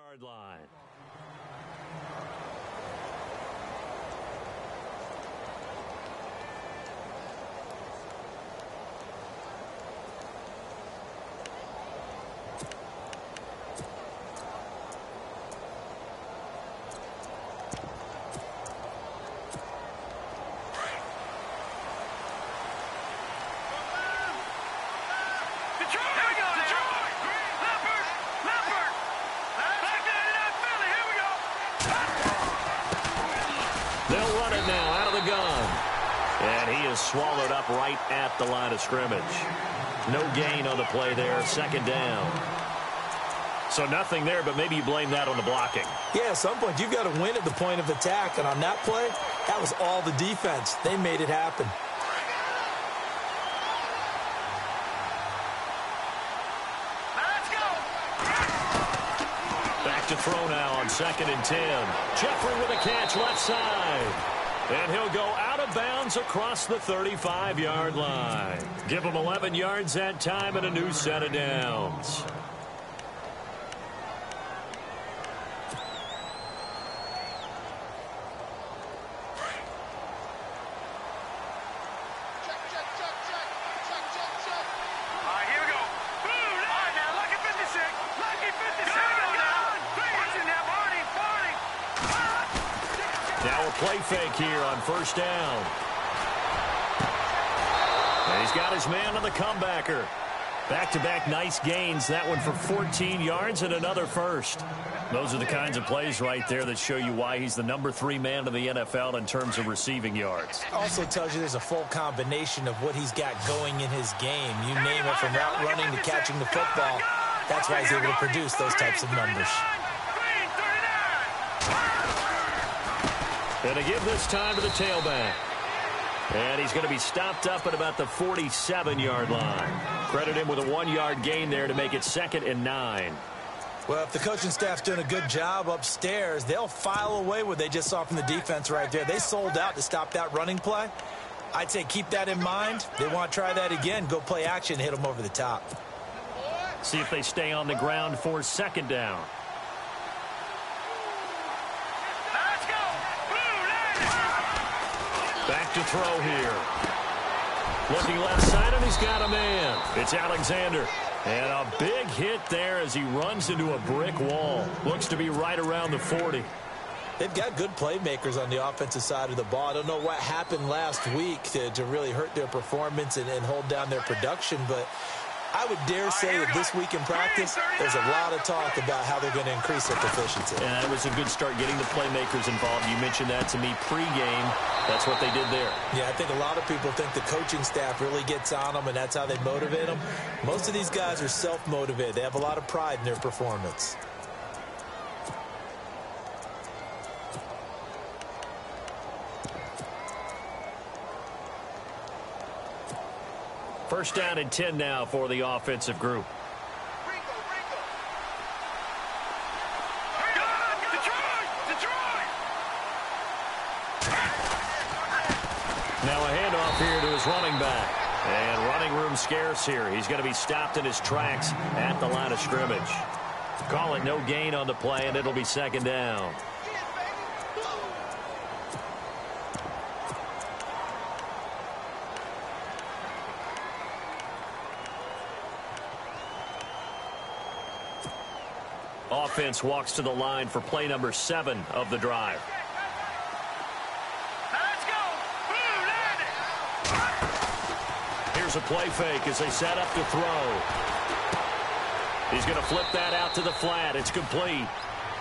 yard line. Swallowed up right at the line of scrimmage. No gain on the play there. Second down. So nothing there, but maybe you blame that on the blocking. Yeah, at some point you've got to win at the point of attack. And on that play, that was all the defense. They made it happen. Let's go. Back to throw now on 2nd and 10. Jeffrey with a catch left side. And he'll go out of bounds across the 35-yard line. Give him 11 yards that time and a new set of downs. Play fake here on 1st down. And he's got his man on the comebacker. Back-to-back nice gains. That one for 14 yards and another first. Those are the kinds of plays right there that show you why he's the number 3 man in the NFL in terms of receiving yards. Also tells you there's a full combination of what he's got going in his game. You name it, from route running to catching the football. That's why he's able to produce those types of numbers. And to give this time to the tailback. And he's going to be stopped up at about the 47-yard line. Credit him with a 1-yard gain there to make it 2nd and 9. Well, if the coaching staff's doing a good job upstairs, they'll file away what they just saw from the defense right there. They sold out to stop that running play. I'd say keep that in mind. They want to try that again. Go play action, hit them over the top. See if they stay on the ground for 2nd down. Back to throw here. Looking left side, and he's got a man. It's Alexander. And a big hit there as he runs into a brick wall. Looks to be right around the 40. They've got good playmakers on the offensive side of the ball. I don't know what happened last week to really hurt their performance and hold down their production, but I would dare say that this week in practice, there's a lot of talk about how they're going to increase their proficiency. And it was a good start getting the playmakers involved. You mentioned that to me pregame. That's what they did there. Yeah, I think a lot of people think the coaching staff really gets on them, and that's how they motivate them. Most of these guys are self-motivated. They have a lot of pride in their performance. First down and 10 now for the offensive group. Now a handoff here to his running back. And running room scarce here. He's going to be stopped in his tracks at the line of scrimmage. Call it no gain on the play, and it'll be 2nd down. Offense walks to the line for play number 7 of the drive. Let's go. Here's a play fake as they set up to throw. He's going to flip that out to the flat. It's complete.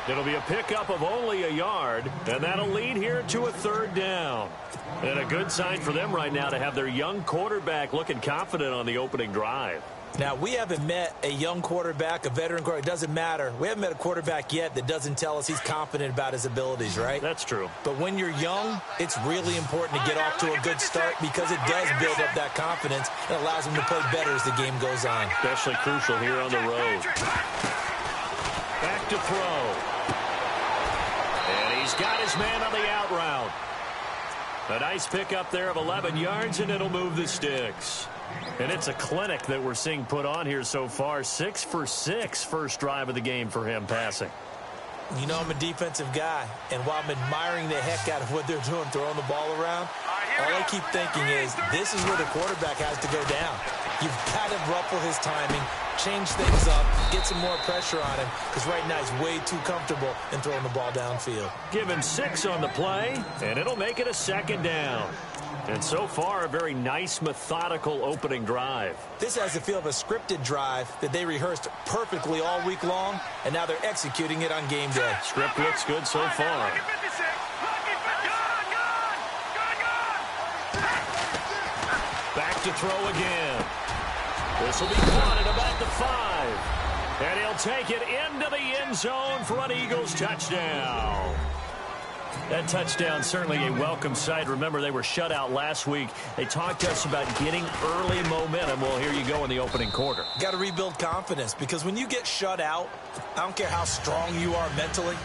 It'll be a pickup of only a yard, and that'll lead here to a 3rd down. And a good sign for them right now to have their young quarterback looking confident on the opening drive. Now, we haven't met a young quarterback, a veteran quarterback. It doesn't matter. We haven't met a quarterback yet that doesn't tell us he's confident about his abilities, right? That's true. But when you're young, it's really important to get off to a good start because it does build up that confidence and allows him to play better as the game goes on. Especially crucial here on the road. Back to throw. And he's got his man on the out route. A nice pickup there of 11 yards, and it'll move the sticks. And it's a clinic that we're seeing put on here so far. 6 for 6 first drive of the game for him passing. You know I'm a defensive guy, and while I'm admiring the heck out of what they're doing, throwing the ball around, all I keep thinking is this is where the quarterback has to go down. You've got to ruffle his timing, change things up, get some more pressure on him, because right now he's way too comfortable in throwing the ball downfield. Give him 6 on the play, and it'll make it a 2nd down. And so far, a very nice, methodical opening drive. This has the feel of a scripted drive that they rehearsed perfectly all week long, and now they're executing it on game day. Script looks good so far. Back to throw again. This will be caught at about the 5. And he'll take it into the end zone for an Eagles touchdown. That touchdown certainly a welcome sight. Remember, they were shut out last week. They talked to us about getting early momentum. Well, here you go in the opening quarter. Got to rebuild confidence, because when you get shut out, I don't care how strong you are mentally,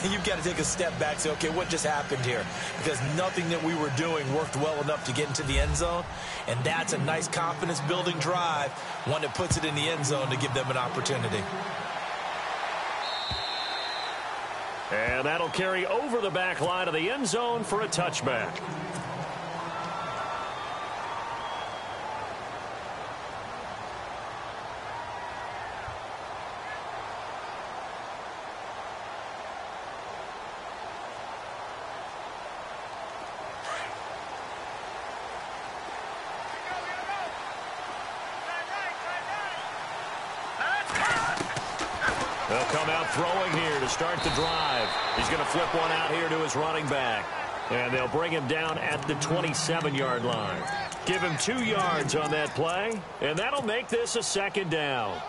you've got to take a step back and say, okay, what just happened here? Because nothing that we were doing worked well enough to get into the end zone, and that's a nice confidence-building drive, one that puts it in the end zone to give them an opportunity. And that'll carry over the back line of the end zone for a touchback. They'll come out throwing here to start the drive. He's going to flip one out here to his running back. And they'll bring him down at the 27-yard line. Give him 2 yards on that play, and that'll make this a 2nd down.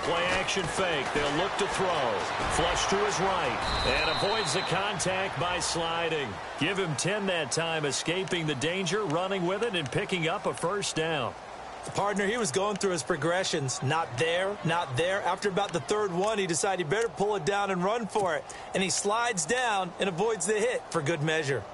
Play-action fake. They'll look to throw. Flush to his right. And avoids the contact by sliding. Give him 10 that time, escaping the danger, running with it, and picking up a 1st down. Partner, he was going through his progressions. Not there, not there. After about the 3rd one, he decided he better pull it down and run for it. And he slides down and avoids the hit for good measure.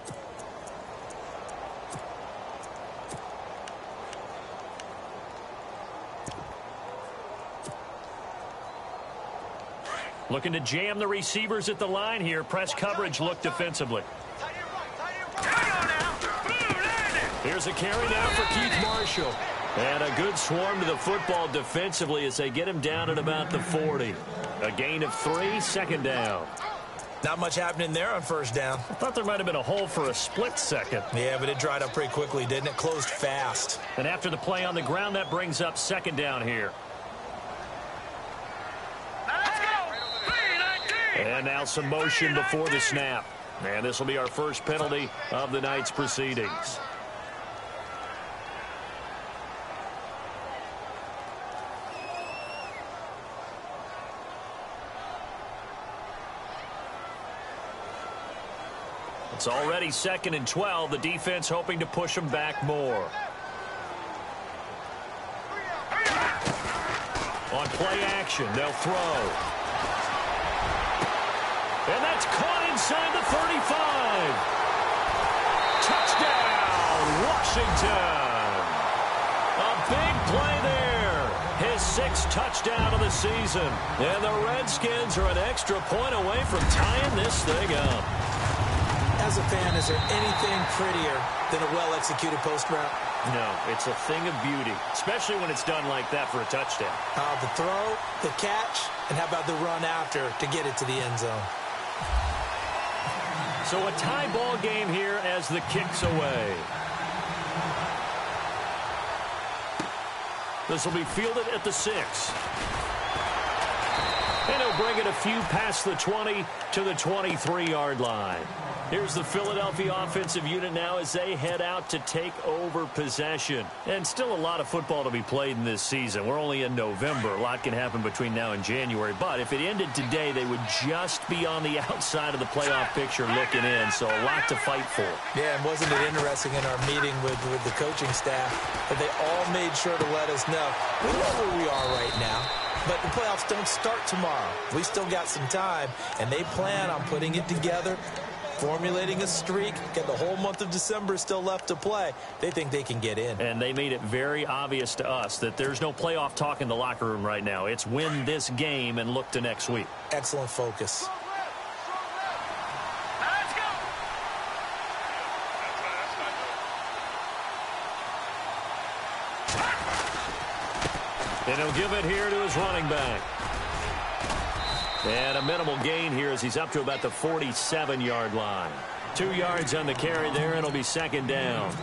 Looking to jam the receivers at the line here. Press coverage look defensively. Here's a carry now for Keith Marshall. And a good swarm to the football defensively as they get him down at about the 40. A gain of 3, 2nd down. Not much happening there on 1st down. I thought there might have been a hole for a split second. Yeah, but it dried up pretty quickly, didn't it? Closed fast. And after the play on the ground, that brings up 2nd down here. And now some motion before the snap. And this will be our first penalty of the night's proceedings. It's already 2nd and 12. The defense hoping to push them back more. On play action, they'll throw. And that's caught inside the 35. Touchdown, Washington. A big play there. His 6th touchdown of the season. And the Redskins are an extra point away from tying this thing up. As a fan, is there anything prettier than a well-executed post route? No, it's a thing of beauty, especially when it's done like that for a touchdown. The throw, the catch, and how about the run after to get it to the end zone? So a tie ball game here as the kick's away. This will be fielded at the 6. And he'll bring it a few past the 20 to the 23-yard line. Here's the Philadelphia offensive unit now as they head out to take over possession. And still a lot of football to be played in this season. We're only in November. A lot can happen between now and January. But if it ended today, they would just be on the outside of the playoff picture looking in. So a lot to fight for. Yeah, and wasn't it interesting in our meeting with the coaching staff that they all made sure to let us know, we know where we are right now. But the playoffs don't start tomorrow. We still got some time, and they plan on putting it together, formulating a streak, get the whole month of December still left to play. They think they can get in. And they made it very obvious to us that there's no playoff talk in the locker room right now. It's win this game and look to next week. Excellent focus. And he'll give it here to his running back. And a minimal gain here as he's up to about the 47-yard line. 2 yards on the carry there, and it'll be second down.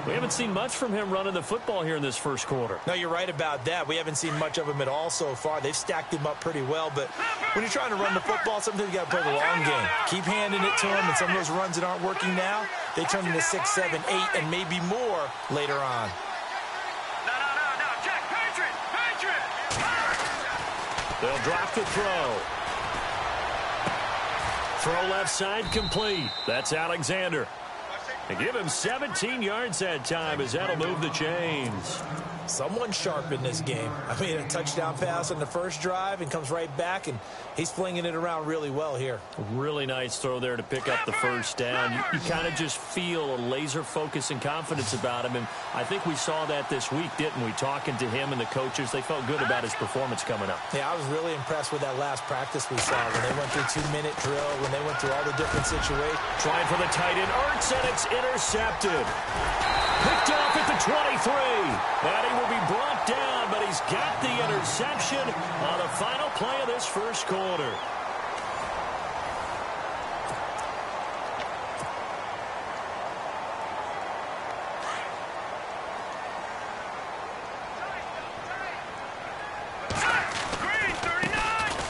We haven't seen much from him running the football here in this first quarter. No, you're right about that. We haven't seen much of him at all so far. They've stacked him up pretty well, but when you're trying to run the football, sometimes you got to play the long game. Keep handing it to him, and some of those runs that aren't working now, they turn into 6, 7, 8, and maybe more later on. They'll drop the throw. Throw left side complete. That's Alexander. And give him 17 yards that time as that'll move the chains. Someone sharp in this game. I mean, a touchdown pass on the first drive and comes right back, and he's flinging it around really well here. Really nice throw there to pick up the first down. You kind of just feel a laser focus and confidence about him, and I think we saw that this week, didn't we? Talking to him and the coaches, they felt good about his performance coming up. Yeah, I was really impressed with that last practice we saw when they went through 2-minute drill, when they went through all the different situations. Trying for the tight end, Ertz, and it's intercepted. Picked off at the 23. And he will be brought down, but he's got the interception on the final play of this first quarter.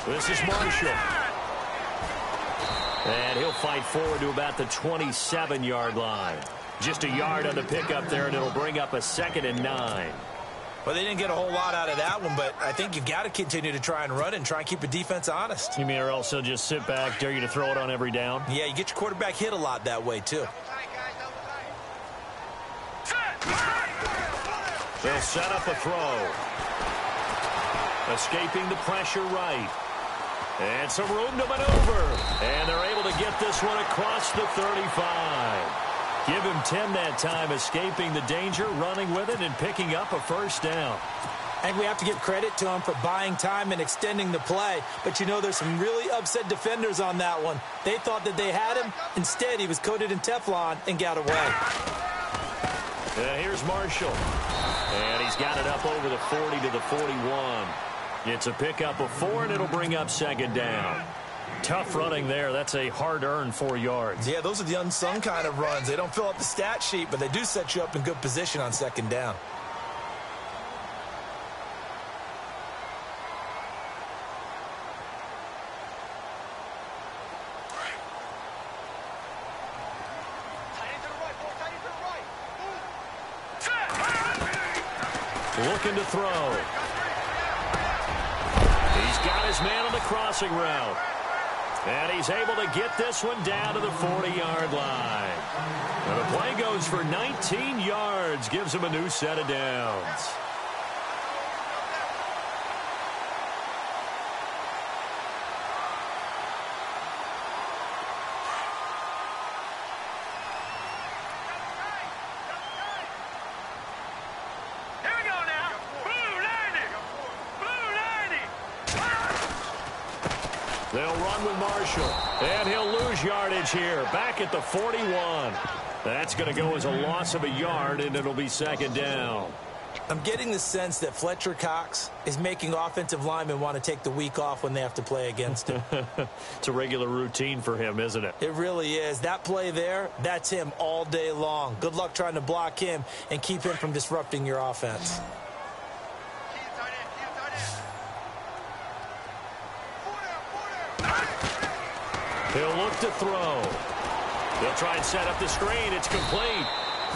This is Marshall. And he'll fight forward to about the 27-yard line. Just a yard on the pickup there, and it'll bring up a 2nd and 9. Well, they didn't get a whole lot out of that one, but I think you've got to continue to try and run and try and keep the defense honest. You mean or else they'll just sit back, dare you to throw it on every down? Yeah, you get your quarterback hit a lot that way, too. They'll set up a throw. Escaping the pressure right. And some room to maneuver. And they're able to get this one across the 35. Give him 10 that time, escaping the danger, running with it, and picking up a first down. I think we have to give credit to him for buying time and extending the play. But, you know, there's some really upset defenders on that one. They thought that they had him. Instead, he was coated in Teflon and got away. Here's Marshall. And he's got it up over the 40 to the 41. It's a pickup of 4, and it'll bring up second down. Tough running there. That's a hard-earned 4 yards. Yeah, those are the unsung kind of runs. They don't fill up the stat sheet, but they do set you up in good position on second down. Looking to throw. He's got his man on the crossing route. And he's able to get this one down to the 40-yard line. And the play goes for 19 yards, gives him a new set of downs. They'll run with Marshall, and he'll lose yardage here, back at the 41. That's going to go as a loss of a yard, and it'll be second down. I'm getting the sense that Fletcher Cox is making offensive linemen want to take the week off when they have to play against him. It's a regular routine for him, isn't it? It really is. That play there, that's him all day long. Good luck trying to block him and keep him from disrupting your offense. He'll look to throw. They'll try and set up the screen. It's complete.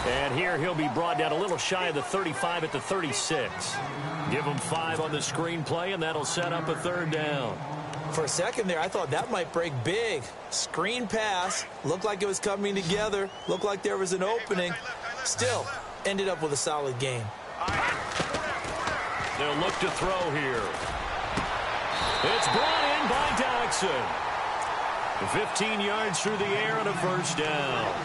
And here he'll be brought down a little shy of the 35 at the 36. Give him 5 on the screen play, and that'll set up a 3rd down. For a second there, I thought that might break big. Screen pass. Looked like it was coming together. Looked like there was an opening. Still, ended up with a solid gain. They'll look to throw here. It's brought in by Dodson. 15 yards through the air and a 1st down.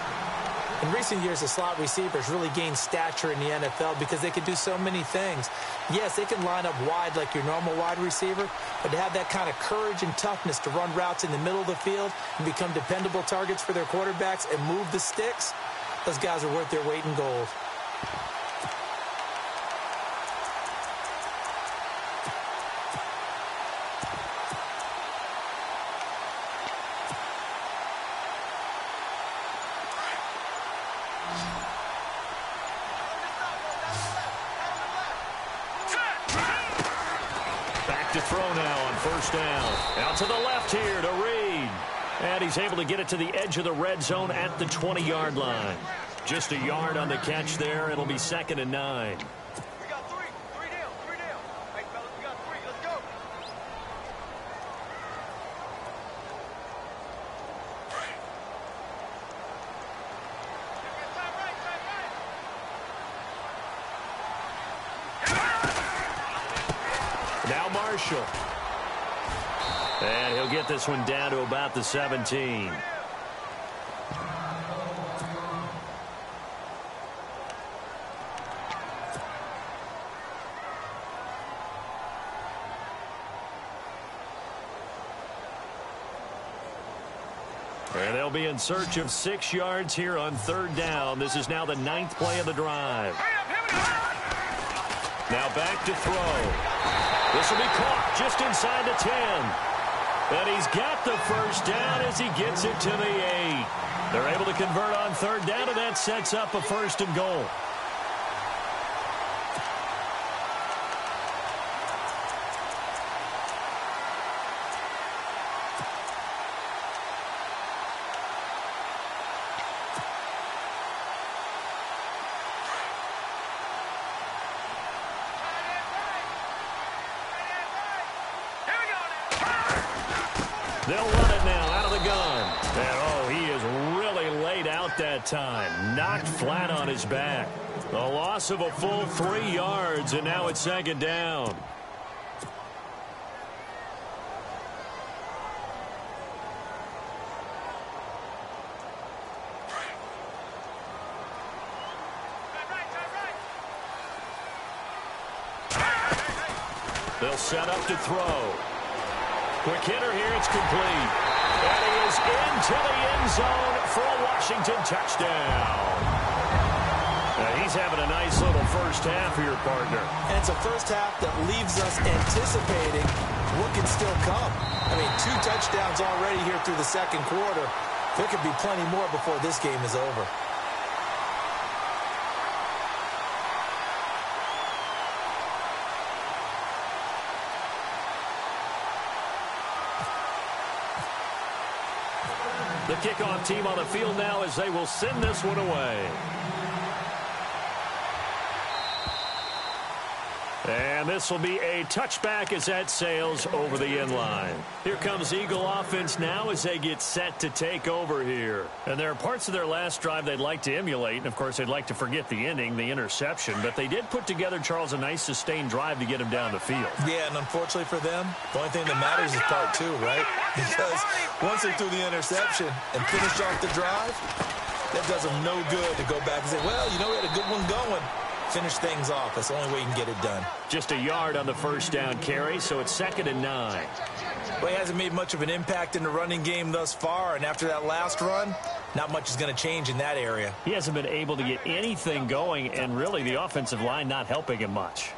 In recent years, the slot receivers really gained stature in the NFL because they can do so many things. Yes, they can line up wide like your normal wide receiver, but to have that kind of courage and toughness to run routes in the middle of the field and become dependable targets for their quarterbacks and move the sticks, those guys are worth their weight in gold. To throw now on 1st down. Out to the left here to Reed. And he's able to get it to the edge of the red zone at the 20-yard line. Just a yard on the catch there. It'll be 2nd and 9. We got 3. 3 down. 3 down. Hey, fellas, we got 3. Let's go. Now Marshall. And he'll get this one down to about the 17. And they'll be in search of 6 yards here on 3rd down. This is now the 9th play of the drive. Now back to throw. This will be caught just inside the 10. And he's got the 1st down as he gets it to the 8. They're able to convert on 3rd down, and that sets up a 1st and goal. They'll run it now out of the gun. And, oh, he is really laid out that time. Knocked flat on his back. A loss of a full 3 yards, and now it's 2nd down. They'll set up to throw. Quick hitter here, it's complete. And he is into the end zone for a Washington touchdown. Now he's having a nice little 1st half for your partner. And it's a 1st half that leaves us anticipating what can still come. I mean, 2 touchdowns already here through the 2nd quarter. There could be plenty more before this game is over. The kickoff team on the field now as they will send this one away. And this will be a touchback as that sails over the end line. Here comes Eagle offense now as they get set to take over here. And there are parts of their last drive they'd like to emulate. And, of course, they'd like to forget the ending, the interception. But they did put together, Charles, a nice sustained drive to get him down the field. Yeah, and unfortunately for them, the only thing that matters is part 2, right? Because once they threw the interception and finished off the drive, that does them no good to go back and say, well, you know, we had a good one going. Finish things off. That's the only way you can get it done. Just a yard on the 1st down carry, so it's 2nd and 9. Well, he hasn't made much of an impact in the running game thus far, and after that last run, not much is going to change in that area. He hasn't been able to get anything going, and really the offensive line not helping him much.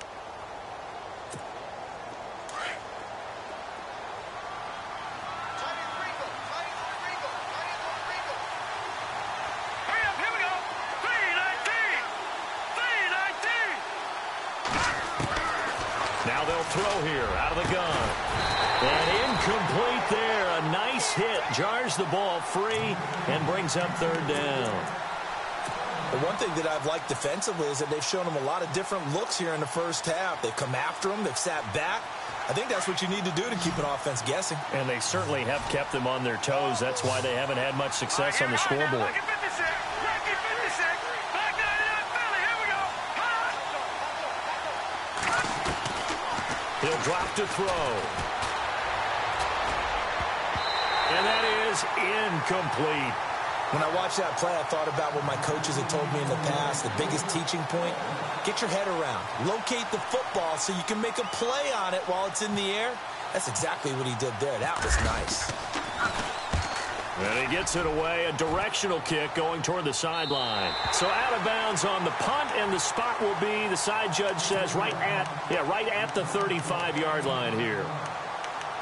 Throw here out of the gun. And incomplete there a nice hit, jars the ball free, and brings up third down. The one thing that I've liked defensively is that they've shown them a lot of different looks here in the first half. They've come after them. They've sat back. I think that's what you need to do to keep an offense guessing. And they certainly have kept them on their toes. That's why they haven't had much success on the scoreboard. He'll drop to throw. And that is incomplete. When I watched that play, I thought about what my coaches had told me in the past. The biggest teaching point, get your head around. Locate the football so you can make a play on it while it's in the air. That's exactly what he did there. That was nice. And he gets it away. A directional kick going toward the sideline. So out of bounds on the punt, and the spot will be, the side judge says, right at the 35-yard line here.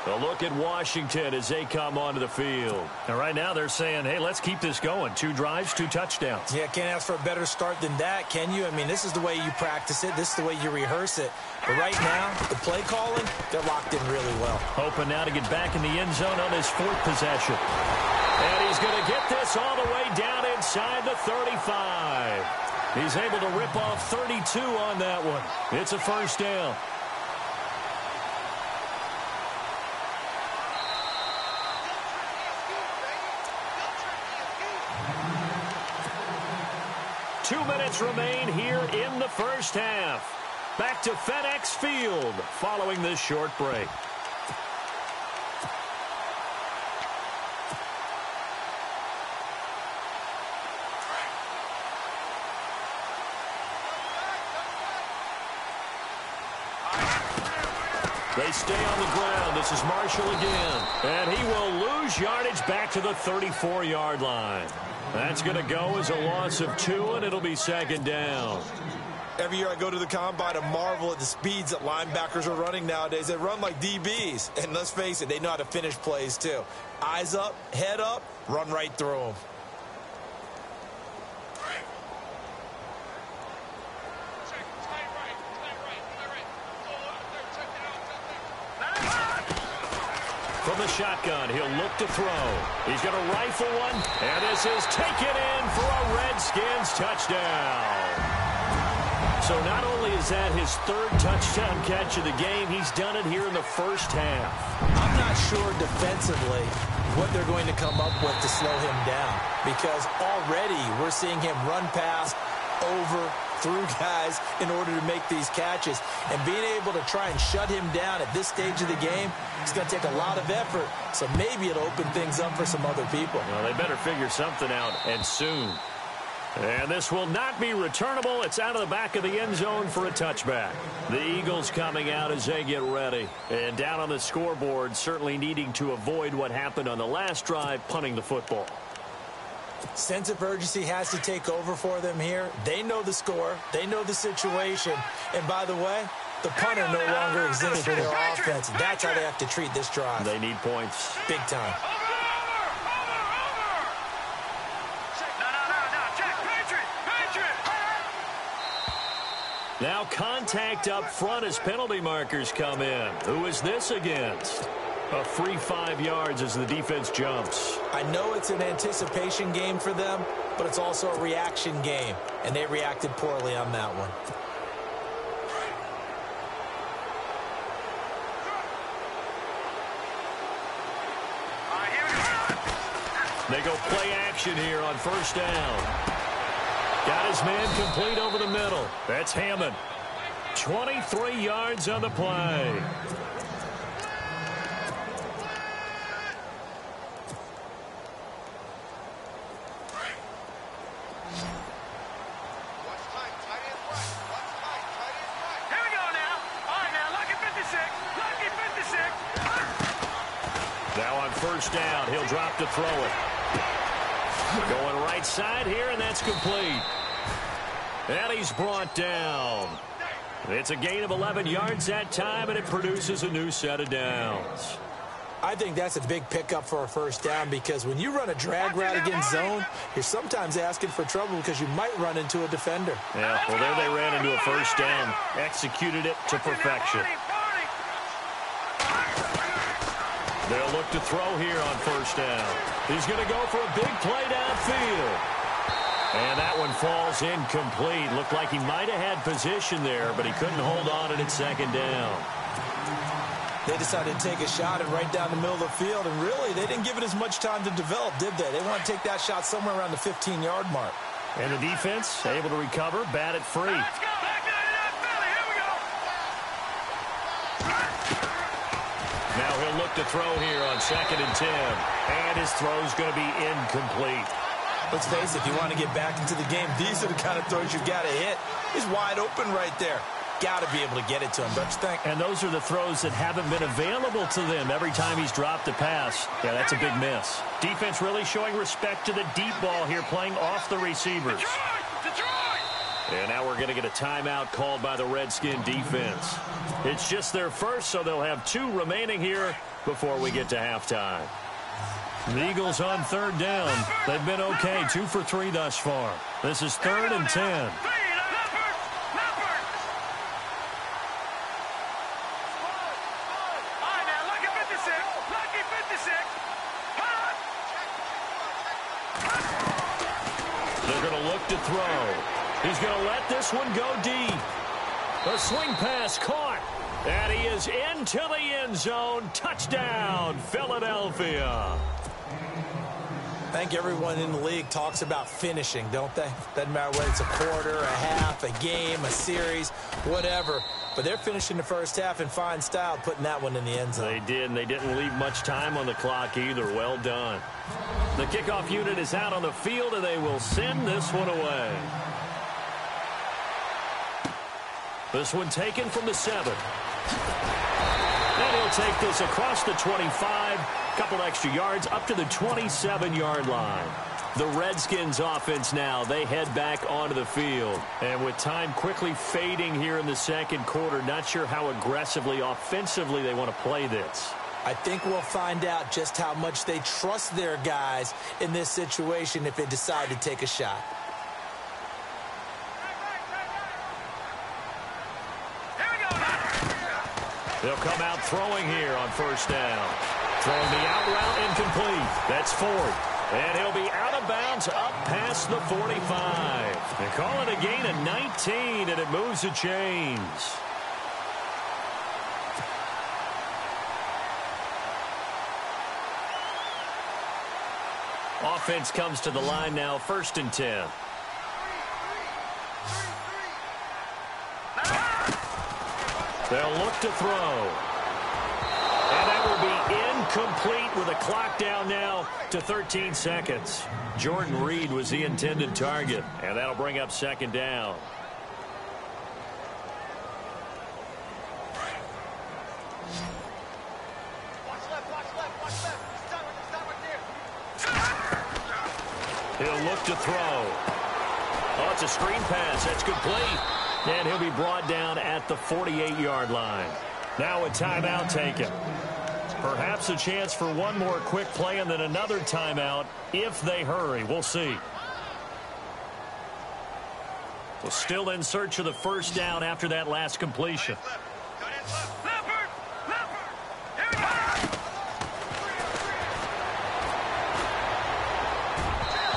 A look at Washington as they come onto the field. And right now they're saying, hey, let's keep this going. 2 drives, 2 touchdowns. Yeah, can't ask for a better start than that, can you? I mean, this is the way you practice it. This is the way you rehearse it. But right now, the play calling, they're locked in really well. Hoping now to get back in the end zone on his 4th possession. And he's going to get this all the way down inside the 35. He's able to rip off 32 on that one. It's a first down. Two minutes remain here in the first half. Back to FedEx Field following this short break. They stay on the ground. This is Marshall again. And he will lose yardage back to the 34-yard line. That's going to go as a loss of 2, and it'll be second down. Every year I go to the combine and marvel at the speeds that linebackers are running nowadays. They run like DBs. And let's face it, they know how to finish plays too. Eyes up, head up, run right through them. From the shotgun, he'll look to throw. He's going to rifle one, and this is taken in for a Redskins touchdown. So not only is that his 3rd touchdown catch of the game, he's done it here in the first half. I'm not sure defensively what they're going to come up with to slow him down, because already we're seeing him run past, over, through guys in order to make these catches. And being able to try and shut him down at this stage of the game, it's going to take a lot of effort. So maybe it'll open things up for some other people. Well, they better figure something out, and soon. And this will not be returnable. It's out of the back of the end zone for a touchback. The Eagles coming out as they get ready. And down on the scoreboard, certainly needing to avoid what happened on the last drive, punting the football. Sense of urgency has to take over for them here. They know the score. They know the situation. And by the way, the punter no longer exists for their offense. That's how they have to treat this drive. They need points. Big time. Now contact up front as penalty markers come in. Who is this against? A free 5 yards as the defense jumps. I know it's an anticipation game for them, but it's also a reaction game, and they reacted poorly on that one. They go play action here on first down. Got his man complete over the middle. That's Hammond. 23 yards on the play. Now on first down, he'll drop to throw it. Going right side here, and that's complete. And he's brought down. It's a gain of 11 yards that time, and it produces a new set of downs. I think that's a big pickup for a first down, because when you run a drag route against zone, you're sometimes asking for trouble because you might run into a defender. Yeah, well, there they ran into a first down. Executed it to perfection. They'll look to throw here on first down. He's going to go for a big play downfield. And that one falls incomplete. Looked like he might have had position there, but he couldn't hold on to it second down. They decided to take a shot and right down the middle of the field, and really, they didn't give it as much time to develop, did they? They want to take that shot somewhere around the 15-yard mark. And the defense able to recover, bat it free. Let's go. Back to the NEFL. Here we go. Now he'll look to throw here on 2nd and 10. And his throw's going to be incomplete. Let's face it, if you want to get back into the game, these are the kind of throws you've got to hit. He's wide open right there. Got to be able to get it to him, don't you think? And those are the throws that haven't been available to them every time he's dropped a pass. Yeah, that's a big miss. Defense really showing respect to the deep ball here, playing off the receivers. And now we're going to get a timeout called by the Redskin defense. It's just their first, so they'll have 2 remaining here before we get to halftime. The Eagles on 3rd down. They've been okay, 2 for 3 thus far. This is 3rd and 10. To throw. He's going to let this one go deep. A swing pass caught. And he is into the end zone. Touchdown, Philadelphia. I think everyone in the league talks about finishing, don't they? Doesn't matter whether it's a quarter, a half, a game, a series, whatever. But they're finishing the first half in fine style, putting that one in the end zone. They did, and they didn't leave much time on the clock either. Well done. The kickoff unit is out on the field, and they will send this one away. This one taken from the 7. And he'll take this across the 25, couple extra yards up to the 27-yard line. The Redskins offense now, they head back onto the field. And with time quickly fading here in the second quarter, not sure how aggressively, offensively they want to play this. I think we'll find out just how much they trust their guys in this situation if they decide to take a shot. They'll come out throwing here on first down. Throwing the out route incomplete. That's Ford. And he'll be out of bounds up past the 45. They call it a gain of 19, and it moves the chains. Offense comes to the line now, 1st and 10. They'll look to throw. And that will be incomplete with a clock down now to 13 seconds. Jordan Reed was the intended target, and that'll bring up 2nd down. He'll look to throw. Oh, it's a screen pass. That's complete. And he'll be brought down at the 48-yard line. Now a timeout taken. Perhaps a chance for one more quick play and then another timeout if they hurry. We'll see. Well, still in search of the first down after that last completion.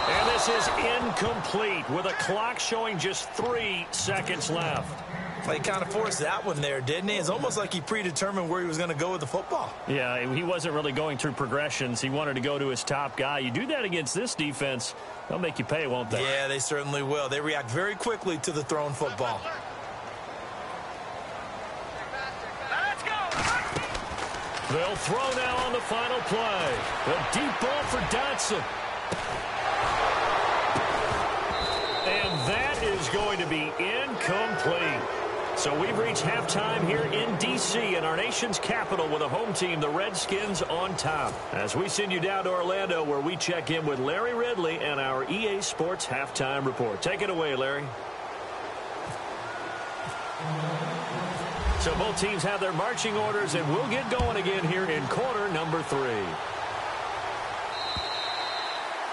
And this is incomplete with a clock showing just 3 seconds left. Well, he kind of forced that one there, didn't he? It's almost like he predetermined where he was going to go with the football. Yeah, he wasn't really going through progressions. He wanted to go to his top guy. You do that against this defense, they'll make you pay, won't they? Yeah, they certainly will. They react very quickly to the thrown football. They'll throw now on the final play. A deep ball for Dotson. And that is going to be incomplete. So we've reached halftime here in D.C. in our nation's capital with a home team, the Redskins, on top. As we send you down to Orlando where we check in with Larry Ridley and our EA Sports Halftime Report. Take it away, Larry. So both teams have their marching orders, and we'll get going again here in quarter number 3.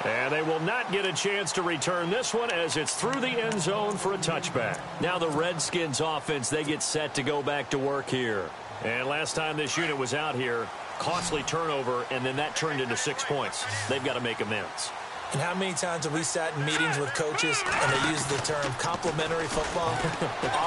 And they will not get a chance to return this one as it's through the end zone for a touchback. Now the Redskins offense, they get set to go back to work here. And last time this unit was out here, costly turnover, and then that turned into 6 points. They've got to make amends. And how many times have we sat in meetings with coaches and they use the term complementary football?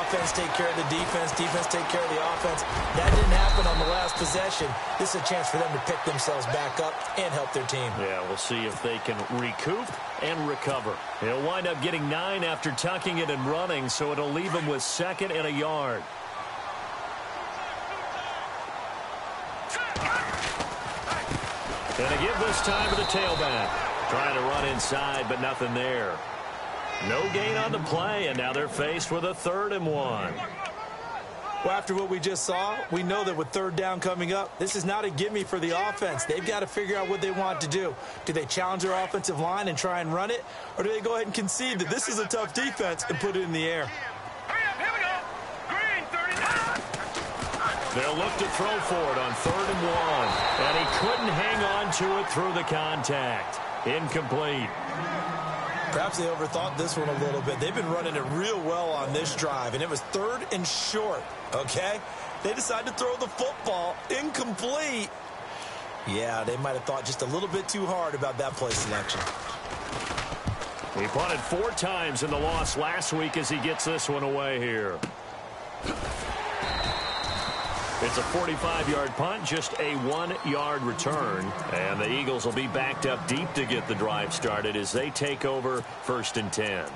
Offense take care of the defense, defense take care of the offense. That didn't happen on the last possession. This is a chance for them to pick themselves back up and help their team. Yeah, we'll see if they can recoup and recover. He'll wind up getting 9 after tucking it and running, so it'll leave him with 2nd and a yard. And a give this time to the tailback. Trying to run inside, but nothing there. No gain on the play, and now they're faced with a 3rd and 1. Well, after what we just saw, we know that with 3rd down coming up, this is not a gimme for the offense. They've got to figure out what they want to do. Do they challenge their offensive line and try and run it? Or do they go ahead and concede that this is a tough defense and put it in the air? Here we go. Green, 39. They'll look to throw for it on 3rd and 1. And he couldn't hang on to it through the contact. Incomplete. Perhaps they overthought this one a little bit. They've been running it real well on this drive, and it was 3rd and short, okay? They decided to throw the football incomplete. Yeah, they might have thought just a little bit too hard about that play selection. He punted 4 times in the loss last week as he gets this one away here. It's a 45-yard punt, just a 1-yard return. And the Eagles will be backed up deep to get the drive started as they take over 1st and 10. Let's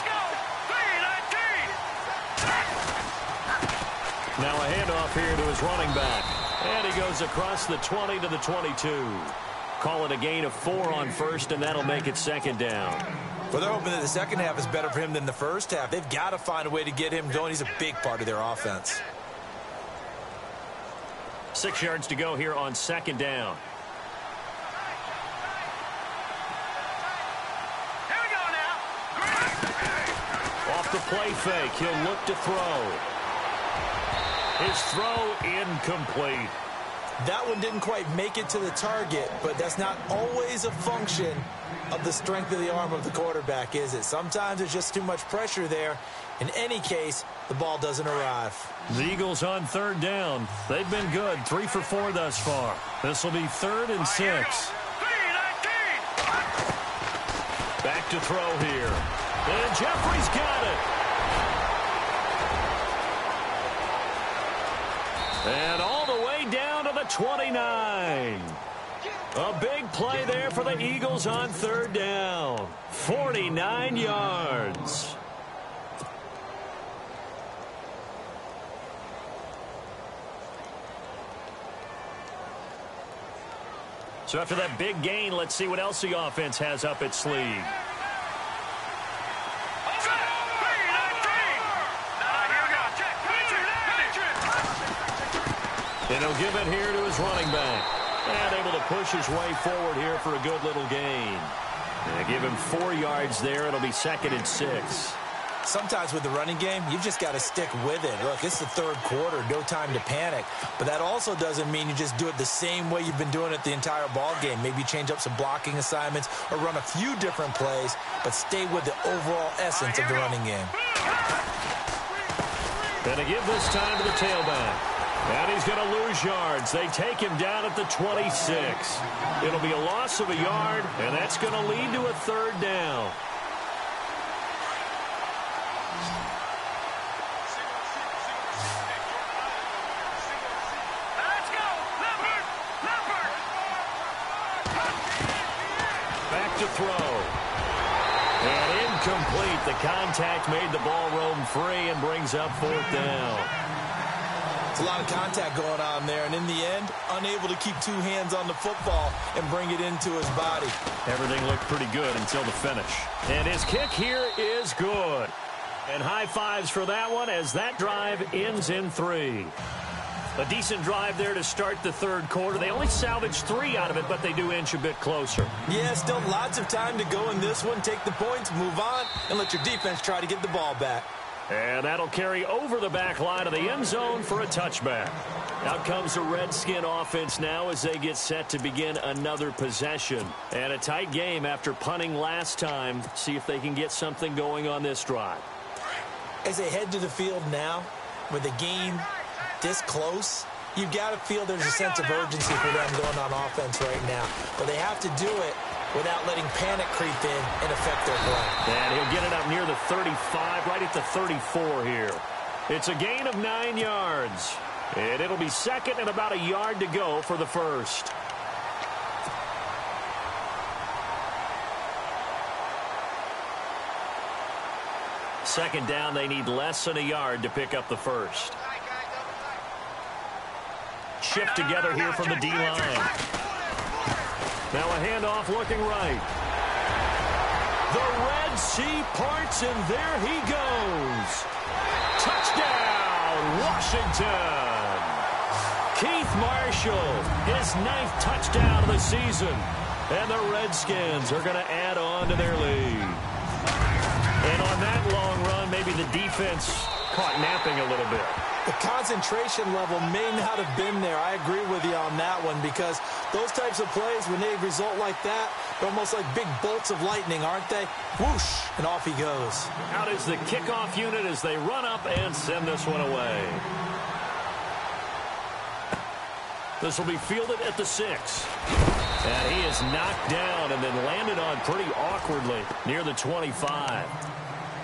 go. 3-19. Now a handoff here to his running back. And he goes across the 20 to the 22. Call it a gain of 4 on 1st, and that'll make it 2nd down. Well, they're hoping that the second half is better for him than the first half. They've got to find a way to get him going. He's a big part of their offense. 6 yards to go here on 2nd down. Here we go now. Off the play fake, he'll look to throw. His throw incomplete. That one didn't quite make it to the target, but that's not always a function of the strength of the arm of the quarterback, is it? Sometimes there's just too much pressure there. In any case, the ball doesn't arrive. The Eagles on 3rd down. They've been good, 3 for 4 thus far. This will be 3rd and 6. 3-19. Back to throw here. And Jeffrey's got it. And all the way down to the 29. A big play there for the Eagles on 3rd down. 49 yards. So after that big gain, let's see what else the offense has up its sleeve. And he'll give it here to his running back. And able to push his way forward here for a good little gain. And give him 4 yards there. It'll be 2nd and 6. Sometimes with the running game, you've just got to stick with it. Look, it's the 3rd quarter, no time to panic. But that also doesn't mean you just do it the same way you've been doing it the entire ball game. Maybe change up some blocking assignments or run a few different plays, but stay with the overall essence of the running game. And to give this time to the tailback. And he's going to lose yards. They take him down at the 26. It'll be a loss of a yard, and that's going to lead to a 3rd down. Let's go. Leopard. Back to throw. And incomplete. The contact made the ball roam free and brings up 4th down. It's a lot of contact going on there, and in the end, unable to keep 2 hands on the football and bring it into his body. Everything looked pretty good until the finish. And his kick here is good. And high fives for that one as that drive ends in 3. A decent drive there to start the 3rd quarter. They only salvaged 3 out of it, but they do inch a bit closer. Yeah, still lots of time to go in this one. Take the points, move on, and let your defense try to get the ball back. And that'll carry over the back line of the end zone for a touchback. Out comes the Redskin offense now as they get set to begin another possession. And a tight game after punting last time. See if they can get something going on this drive. As they head to the field now, with the game this close, you've got to feel there's a sense of urgency for them going on offense right now. But they have to do it without letting panic creep in and affect their play. And he'll get it up near the 35, right at the 34 here. It's a gain of 9 yards. And it'll be second and about a yard to go for the first. Second down, they need less than a yard to pick up the first. Shift together here from the D-line. Now a handoff looking right. The Red Sea parts, and there he goes. Touchdown, Washington. Keith Marshall, his 9th touchdown of the season. And the Redskins are going to add on to their lead. And on that long run, maybe the defense caught napping a little bit. The concentration level may not have been there. I agree with you on that one, because those types of plays, when they result like that, they're almost like big bolts of lightning, aren't they? Whoosh, and off he goes. Out is the kickoff unit as they run up and send this one away. This will be fielded at the 6. And he is knocked down and then landed on pretty awkwardly near the 25.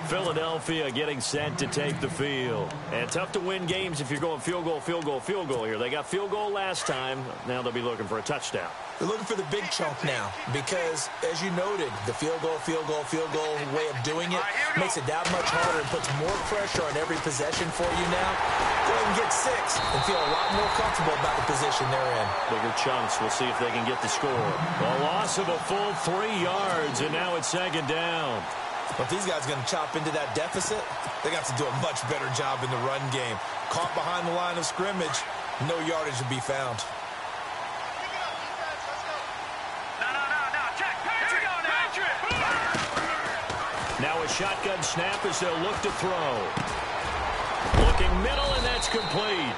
Philadelphia getting set to take the field. And tough to win games if you're going field goal, field goal, field goal here. They got field goal last time. Now they'll be looking for a touchdown. They're looking for the big chunk now because, as you noted, the field goal way of doing it makes it that much harder and puts more pressure on every possession for you now. Go ahead and get 6 and feel a lot more comfortable about the position they're in. Bigger chunks. We'll see if they can get the score. A loss of a full 3 yards, and now it's second down. But these guys are going to chop into that deficit. They got to do a much better job in the run game. Caught behind the line of scrimmage, no yardage to be found. Now a shotgun snap as they'll look to throw. Looking middle, and that's complete.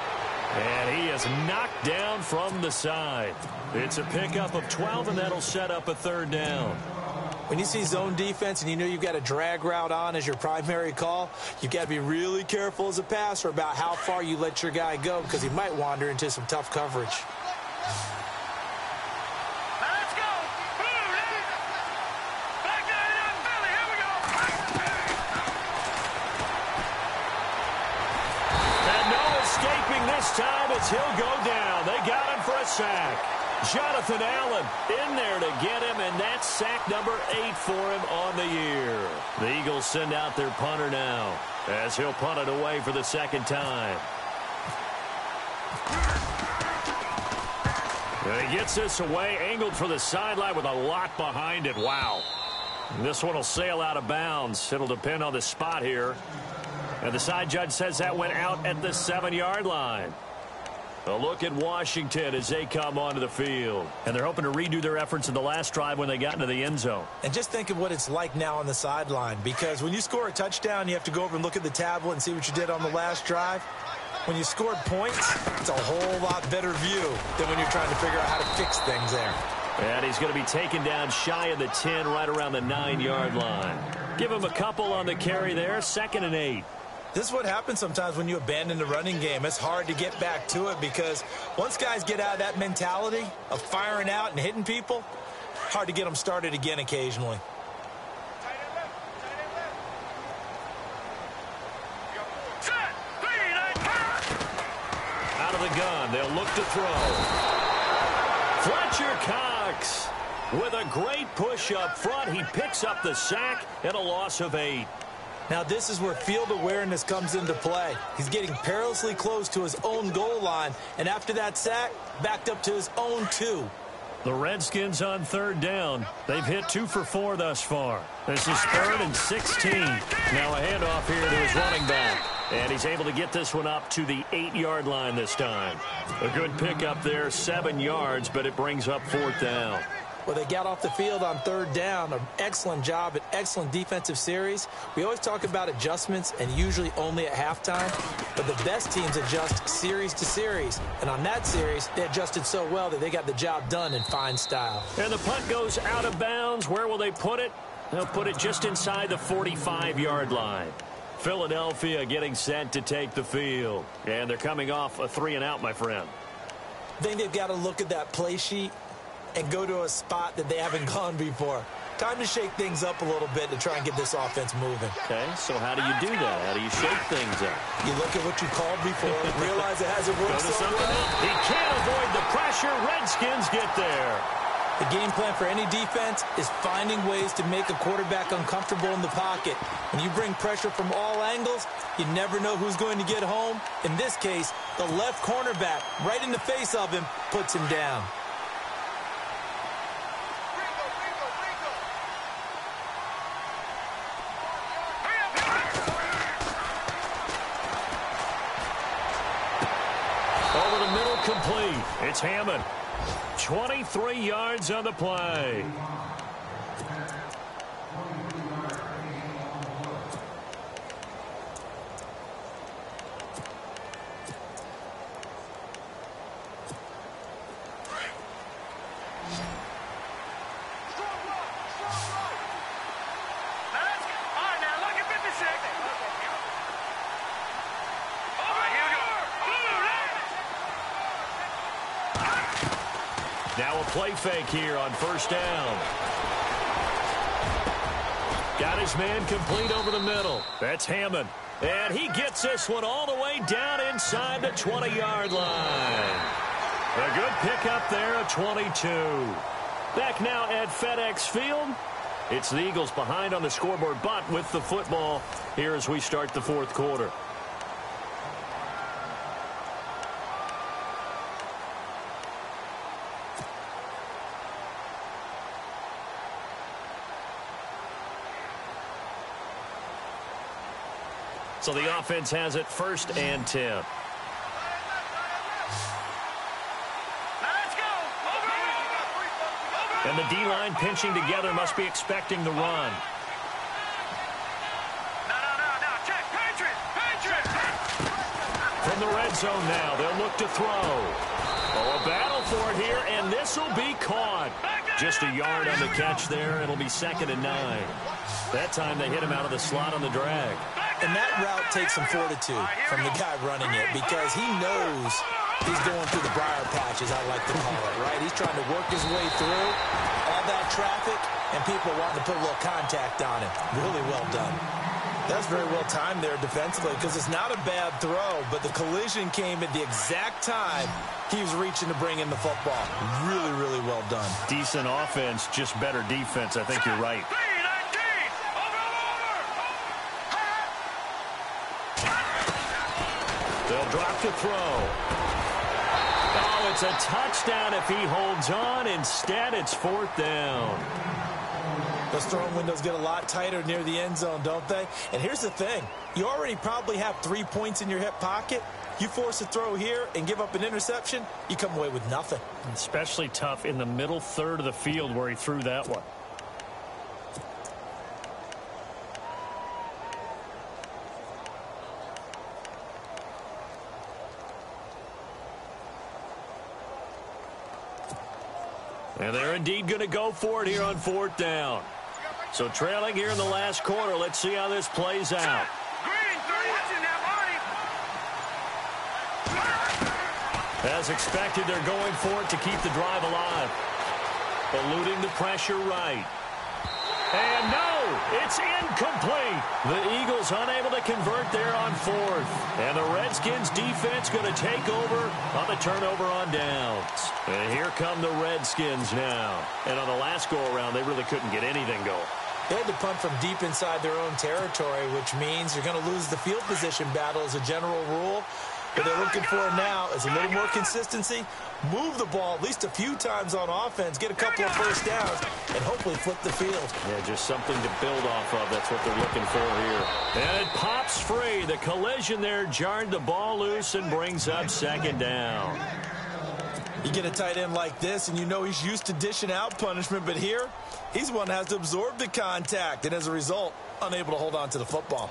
And he is knocked down from the side. It's a pickup of 12, and that'll set up a third down. When you see zone defense and you know you've got a drag route on as your primary call, you've got to be really careful as a passer about how far you let your guy go, because he might wander into some tough coverage. Let's go. Back down in Philly. Here we go. And no escaping this time as he'll go down. They got him for a sack. Jonathan Allen in there to get him, and that's sack number 8 for him on the year. The Eagles send out their punter now as he'll punt it away for the second time. And he gets this away, angled for the sideline with a lot behind it. Wow. And this one will sail out of bounds. It'll depend on the spot here. And the side judge says that went out at the 7-yard line. A look at Washington as they come onto the field. And they're hoping to redo their efforts in the last drive when they got into the end zone. And just think of what it's like now on the sideline, because when you score a touchdown, you have to go over and look at the tablet and see what you did on the last drive. When you scored points, it's a whole lot better view than when you're trying to figure out how to fix things there. And he's going to be taken down shy of the 10, right around the 9-yard line. Give him a couple on the carry there, 2nd and 8. This is what happens sometimes when you abandon the running game. It's hard to get back to it because once guys get out of that mentality of firing out and hitting people, hard to get them started again occasionally. Out of the gun, they'll look to throw. Fletcher Cox with a great push up front. He picks up the sack and a loss of 8. Now this is where field awareness comes into play. He's getting perilously close to his own goal line, and after that sack, backed up to his own 2. The Redskins on 3rd down. They've hit 2 for 4 thus far. This is 3rd and 16. Now a handoff here to his running back. And he's able to get this one up to the 8-yard line this time. A good pickup there, 7 yards, but it brings up 4th down. Well, they got off the field on third down. An excellent job, an excellent defensive series. We always talk about adjustments, and usually only at halftime. But the best teams adjust series to series. And on that series, they adjusted so well that they got the job done in fine style. And the punt goes out of bounds. Where will they put it? They'll put it just inside the 45-yard line. Philadelphia getting set to take the field. And they're coming off a 3-and-out, my friend. I think they've got to look at that play sheet and go to a spot that they haven't gone before. Time to shake things up a little bit to try and get this offense moving. Okay, so how do you do that? How do you shake things up? You look at what you called before, realize it hasn't worked so well. He can't avoid the pressure. Redskins get there. The game plan for any defense is finding ways to make a quarterback uncomfortable in the pocket. When you bring pressure from all angles, you never know who's going to get home. In this case, the left cornerback, right in the face of him, puts him down. Over the middle, complete. It's Hammond. 23 yards on the play. Now a play fake here on first down. Got his man complete over the middle. That's Hammond. And he gets this one all the way down inside the 20-yard line. A good pickup there at 22. Back now at FedEx Field. It's the Eagles behind on the scoreboard, but with the football here as we start the fourth quarter. So the offense has it 1st and 10. Let's go. Over. And the D-line pinching together must be expecting the run. No. Check. Patriot. From the red zone now, they'll look to throw. Oh, a battle for it here, and this will be caught. Just a yard on the catch there. It'll be 2nd and 9. That time they hit him out of the slot on the drag. And that route takes some fortitude from the guy running it because he knows he's going through the briar patch, as I like to call it, right? He's trying to work his way through all that traffic and people wanting to put a little contact on him. Really well done. That's very well timed there defensively because it's not a bad throw, but the collision came at the exact time he was reaching to bring in the football. Really, really well done. Decent offense, just better defense. I think you're right. They'll drop to throw. Oh, it's a touchdown if he holds on. Instead, it's 4th down. Those throwing windows get a lot tighter near the end zone, don't they? And here's the thing. You already probably have 3 points in your hip pocket. You force a throw here and give up an interception, you come away with nothing. Especially tough in the middle third of the field where he threw that one. And they're indeed going to go for it here on 4th down. So trailing here in the last quarter. Let's see how this plays out. As expected, they're going for it to keep the drive alive. Eluding the pressure right. And no, it's incomplete. The Eagles unable to convert there on 4th. And the Redskins defense going to take over on the turnover on downs. And here come the Redskins now. And on the last go-around, they really couldn't get anything going. They had to punt from deep inside their own territory, which means you're going to lose the field position battle as a general rule. What they're looking for now is a little more consistency, move the ball at least a few times on offense, get a couple of first downs, and hopefully flip the field. Yeah, just something to build off of. That's what they're looking for here. And it pops free. The collision there jarred the ball loose and brings up 2nd down. You get a tight end like this, and you know he's used to dishing out punishment, but here, he's one that has to absorb the contact, and as a result, unable to hold on to the football.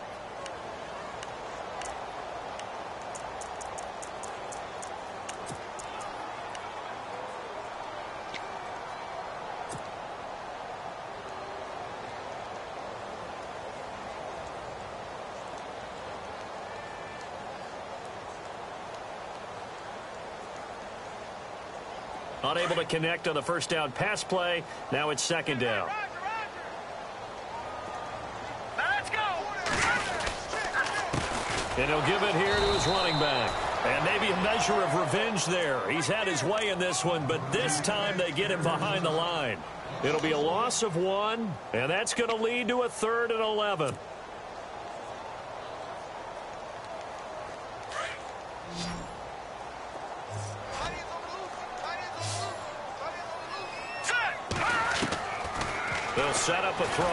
Unable to connect on the first down pass play. Now it's second down. Let's go. And he'll give it here to his running back. And maybe a measure of revenge there. He's had his way in this one, but this time they get him behind the line. It'll be a loss of 1, and that's going to lead to a 3rd and 11. They'll set up a throw.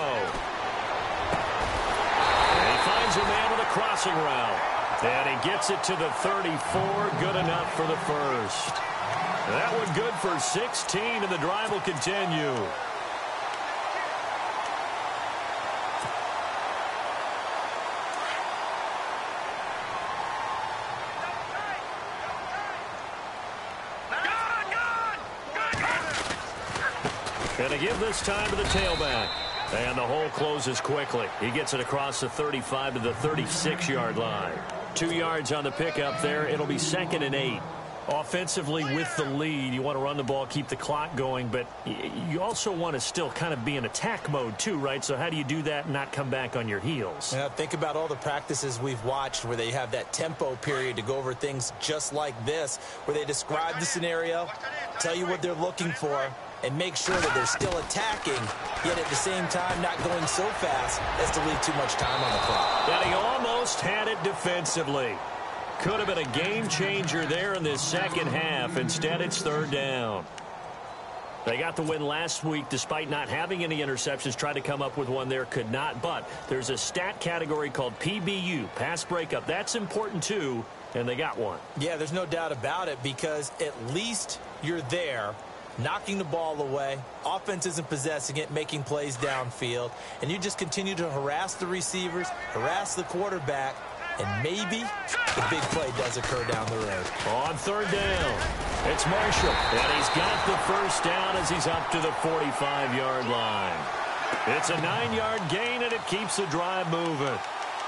And he finds a man with a crossing route. And he gets it to the 34. Good enough for the first. That one good for 16, and the drive will continue. And they give this time to the tailback. And the hole closes quickly. He gets it across the 35 to the 36-yard line. 2 yards on the pickup there. It'll be 2nd and 8. Offensively with the lead, you want to run the ball, keep the clock going, but you also want to still kind of be in attack mode too, right? So how do you do that and not come back on your heels? Yeah, think about all the practices we've watched where they have that tempo period to go over things just like this, where they describe the scenario, tell you what they're looking for, and make sure that they're still attacking, yet at the same time not going so fast as to leave too much time on the clock. And he almost had it defensively. Could have been a game changer there in this second half. Instead, it's 3rd down. They got the win last week despite not having any interceptions. Tried to come up with one there, could not. But there's a stat category called PBU, pass breakup. That's important too, and they got one. Yeah, there's no doubt about it, because at least you're there, knocking the ball away, offense isn't possessing it, making plays downfield, and you just continue to harass the receivers, harass the quarterback, and maybe the big play does occur down the road. On 3rd down, it's Marshall, and he's got the first down as he's up to the 45-yard line. It's a 9-yard gain, and it keeps the drive moving.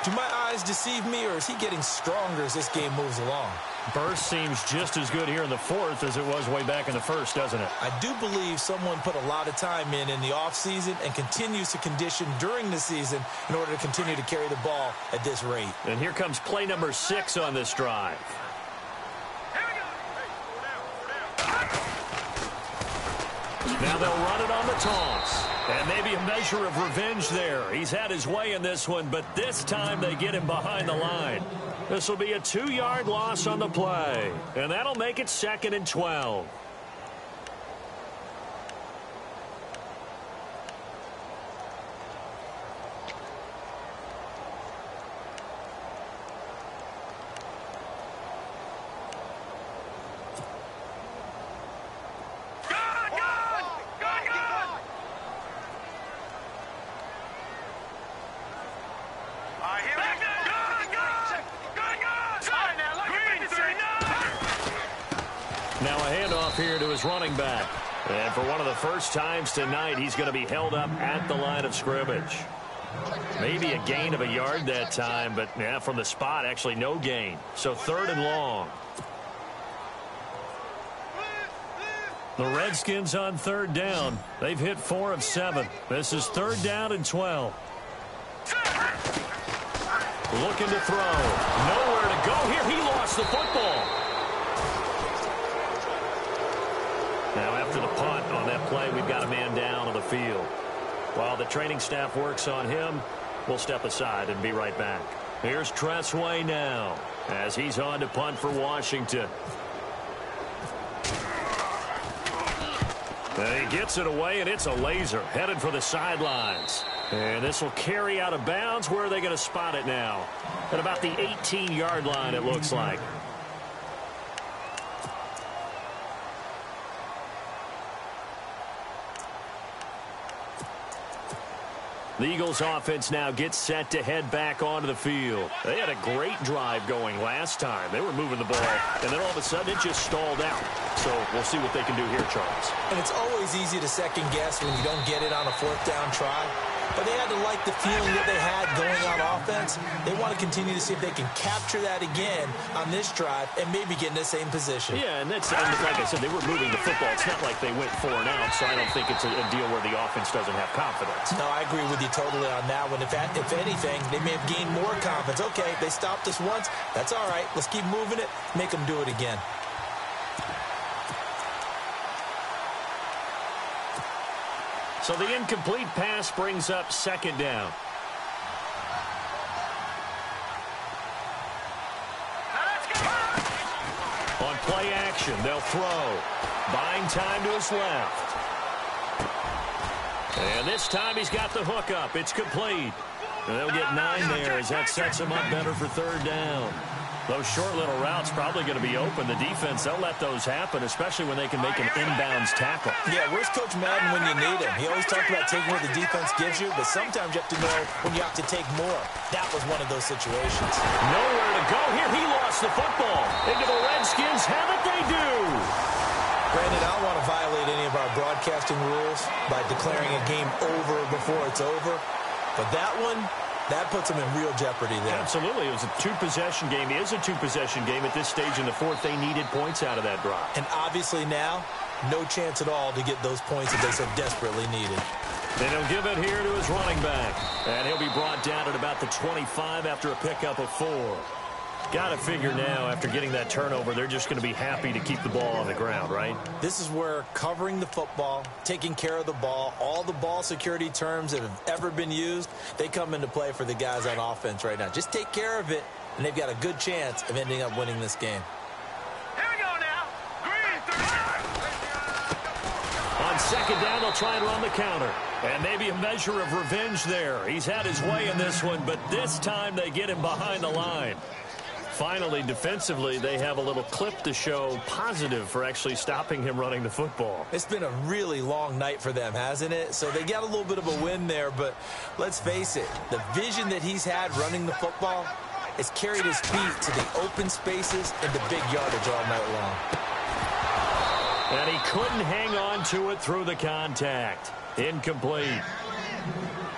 Do my eyes deceive me, or is he getting stronger as this game moves along? Burst seems just as good here in the 4th as it was way back in the 1st, doesn't it? I do believe someone put a lot of time in the offseason and continues to condition during the season in order to continue to carry the ball at this rate. And here comes play number 6 on this drive. Now they'll run it on the toss. And maybe a measure of revenge there. He's had his way in this one, but this time they get him behind the line. This will be a 2-yard loss on the play. And that'll make it 2nd and 12. Now a handoff here to his running back. And for one of the first times tonight, he's going to be held up at the line of scrimmage. Maybe a gain of a yard that time, but yeah, from the spot, actually no gain. So 3rd and long. The Redskins on 3rd down. They've hit 4 of 7. This is 3rd down and 12. Looking to throw. Nowhere to go here. He lost the football. Now after the punt on that play, we've got a man down on the field. While the training staff works on him, we'll step aside and be right back. Here's Tressway now as he's on to punt for Washington. And he gets it away, and it's a laser headed for the sidelines. And this will carry out of bounds. Where are they going to spot it now? At about the 18-yard line, it looks like. The Eagles offense now gets set to head back onto the field. They had a great drive going last time. They were moving the ball, and then all of a sudden it just stalled out. So we'll see what they can do here, Charles. And it's always easy to second guess when you don't get it on a fourth down try. But they had to like the feeling that they had going on offense. They want to continue to see if they can capture that again on this drive and maybe get in the same position. Yeah, and like I said, they were moving the football. It's not like they went 4 and out, so I don't think it's a deal where the offense doesn't have confidence. No, I agree with you totally on that one. If anything, they may have gained more confidence. Okay, they stopped us once. That's all right. Let's keep moving it. Make them do it again. So the incomplete pass brings up second down. On play action, they'll throw. Buying time to his left. And this time he's got the hook up. It's complete. And they'll get 9 there as that sets him up better for third down. Those short little routes probably going to be open. The defense, they'll let those happen, especially when they can make an inbounds tackle. Yeah, where's Coach Madden when you need him? He always talked about taking what the defense gives you, but sometimes you have to know when you have to take more. That was one of those situations. Nowhere to go here. He lost the football. Into the Redskins. Have it they do. Brandon, I don't want to violate any of our broadcasting rules by declaring a game over before it's over, but that one, that puts them in real jeopardy there. Absolutely. It was a 2-possession game. It is a 2-possession game at this stage in the fourth. They needed points out of that drive. And obviously now, no chance at all to get those points that they so desperately needed. Then he'll give it here to his running back. And he'll be brought down at about the 25 after a pickup of 4. Got to figure now, after getting that turnover, they're just going to be happy to keep the ball on the ground, right? This is where covering the football, taking care of the ball, all the ball security terms that have ever been used, they come into play for the guys on offense right now. Just take care of it, and they've got a good chance of ending up winning this game. Here we go now. Green, 30. On second down, they'll try and run the counter. And maybe a measure of revenge there. He's had his way in this one, but this time they get him behind the line. Finally, defensively, they have a little clip to show positive for actually stopping him running the football. It's been a really long night for them, hasn't it? So they got a little bit of a win there, but let's face it, the vision that he's had running the football has carried his feet to the open spaces and the big yardage all night long. And he couldn't hang on to it through the contact. Incomplete.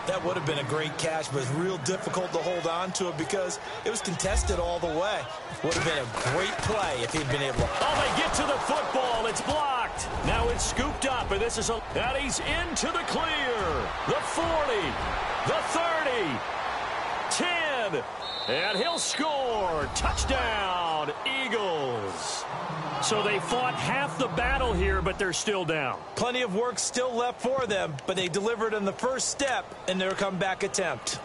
That would have been a great catch, but it's real difficult to hold on to it because it was contested all the way. Would have been a great play if he'd been able to. Oh, they get to the football. It's blocked. Now it's scooped up, and this is and he's into the clear. The 40, the 30, 10, and he'll score. Touchdown, Eagles. So they fought half the battle here, but they're still down. Plenty of work still left for them, but they delivered on the first step in their comeback attempt.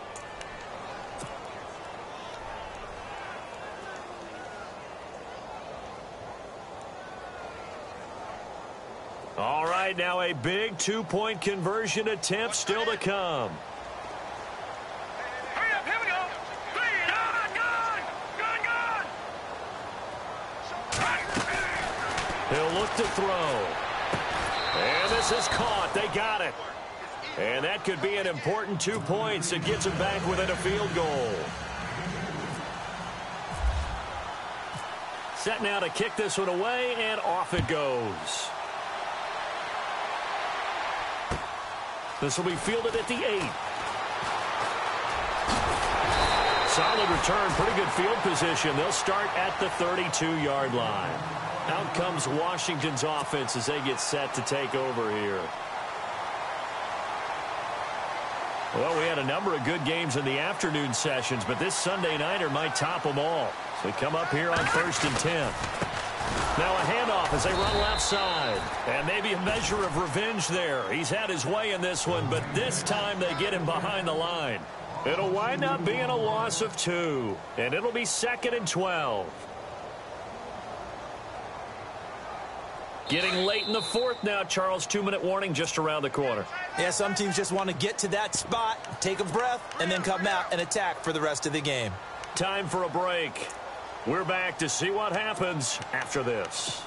All right, now a big 2-point conversion attempt still to come. Hurry up, here we go. Green, gone. He'll look to throw. And this is caught. They got it. And that could be an important 2 points. It gets them back within a field goal. Set now to kick this one away, and off it goes. This will be fielded at the 8. Solid return, pretty good field position. They'll start at the 32-yard line. Out comes Washington's offense as they get set to take over here. Well, we had a number of good games in the afternoon sessions, but this Sunday nighter might top them all. So we come up here on 1st and 10. Now a handoff as they run left side. And maybe a measure of revenge there. He's had his way in this one, but this time they get him behind the line. It'll wind up being a loss of 2. And it'll be 2nd and 12. Getting late in the fourth now, Charles. 2-minute warning just around the corner. Yeah, some teams just want to get to that spot, take a breath, and then come out and attack for the rest of the game. Time for a break. We're back to see what happens after this.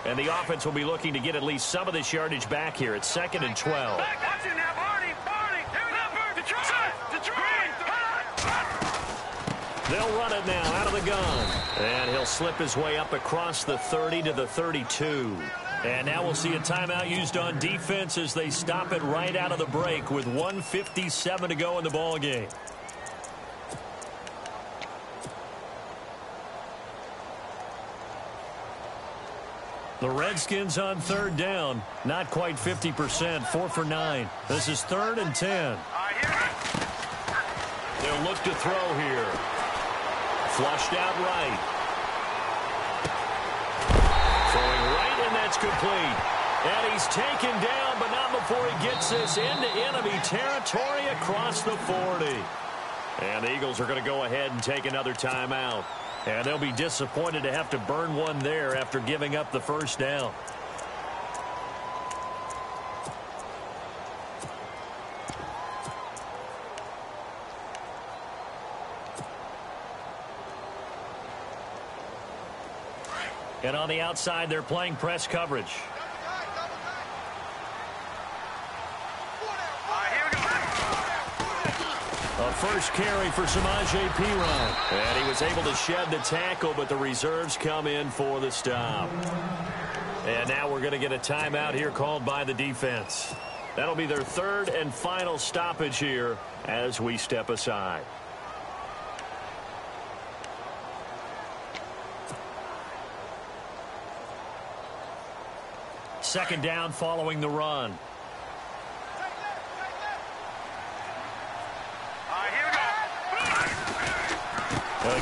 And the offense will be looking to get at least some of this yardage back here. It's 2nd and 12. Watch it now, Barney. They'll run it now out of the gun. And he'll slip his way up across the 30 to the 32. And now we'll see a timeout used on defense as they stop it right out of the break with 1:57 to go in the ball game. The Redskins on 3rd down. Not quite 50%. 4 for 9. This is 3rd and 10. They'll look to throw here. Flushed out right. Throwing right, and that's complete. And he's taken down, but not before he gets this into enemy territory across the 40. And the Eagles are going to go ahead and take another timeout. And they'll be disappointed to have to burn one there after giving up the first down. And on the outside, they're playing press coverage. A first carry for Samaje Perine. And he was able to shed the tackle, but the reserves come in for the stop. And now we're going to get a timeout here called by the defense. That'll be their 3rd and final stoppage here as we step aside. Second down following the run.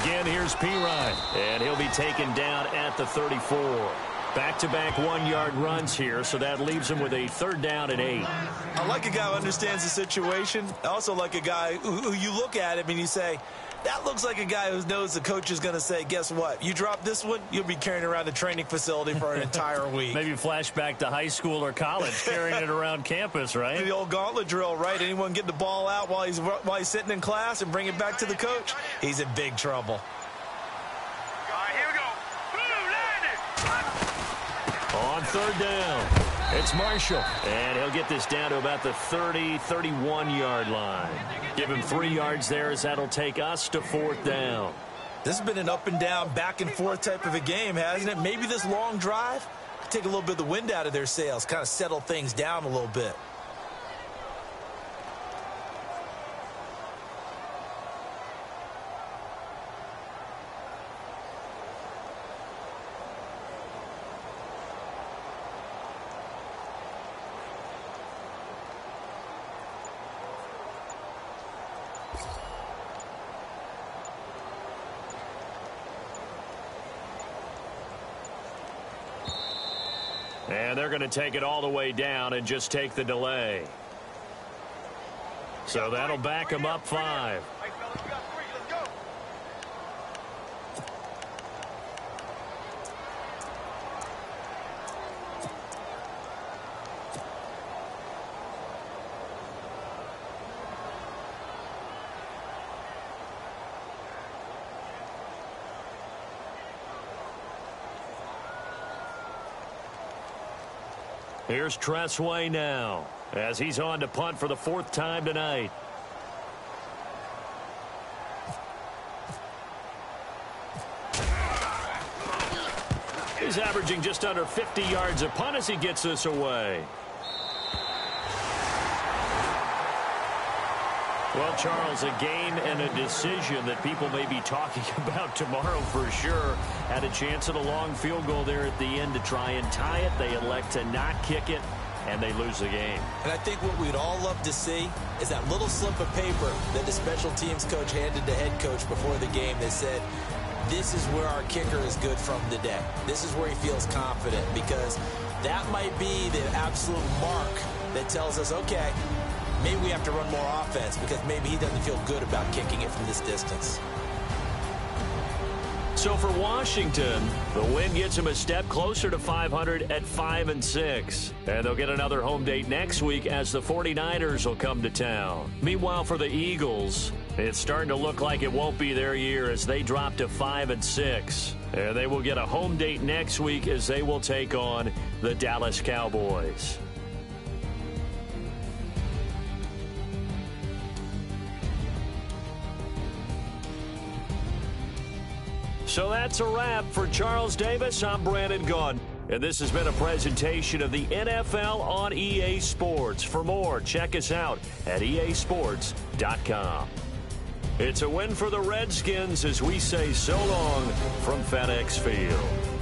Again, here's Perine, and he'll be taken down at the 34. Back-to-back 1-yard runs here, so that leaves him with a 3rd down and 8. I like a guy who understands the situation. I also like a guy who you look at him and you say, that looks like a guy who knows the coach is going to say, guess what? You drop this one, you'll be carrying around the training facility for an entire week. Maybe flashback to high school or college, carrying it around campus, right? The old gauntlet drill, right? Anyone get the ball out while he's sitting in class and bring it back to the coach? He's in big trouble. Here we go. On 3rd down, it's Marshall. And he'll get this down to about the 30, 31-yard line. Give him 3 yards there as that'll take us to 4th down. This has been an up and down, back and forth type of a game, hasn't it? Maybe this long drive could take a little bit of the wind out of their sails, kind of settle things down a little bit. And they're going to take it all the way down and just take the delay. So that'll back them up 5. Hey, fellas, we got 3. Let's go. Here's Tressway now as he's on to punt for the 4th time tonight. He's averaging just under 50 yards a punt as he gets this away. Well, Charles, a game and a decision that people may be talking about tomorrow for sure. Had a chance at a long field goal there at the end to try and tie it. They elect to not kick it, and they lose the game. And I think what we'd all love to see is that little slip of paper that the special teams coach handed the head coach before the game that said, this is where our kicker is good from today. This is where he feels confident, because that might be the absolute mark that tells us, okay, maybe we have to run more offense because maybe he doesn't feel good about kicking it from this distance. So for Washington, the win gets them a step closer to 500 at 5-6. And they'll get another home date next week as the 49ers will come to town. Meanwhile, for the Eagles, It's starting to look like it won't be their year as they drop to 5-6. And they will get a home date next week as they will take on the Dallas Cowboys. So that's a wrap. For Charles Davis, I'm Brandon Gaudin. And this has been a presentation of the NFL on EA Sports. For more, check us out at easports.com. It's a win for the Redskins as we say so long from FedEx Field.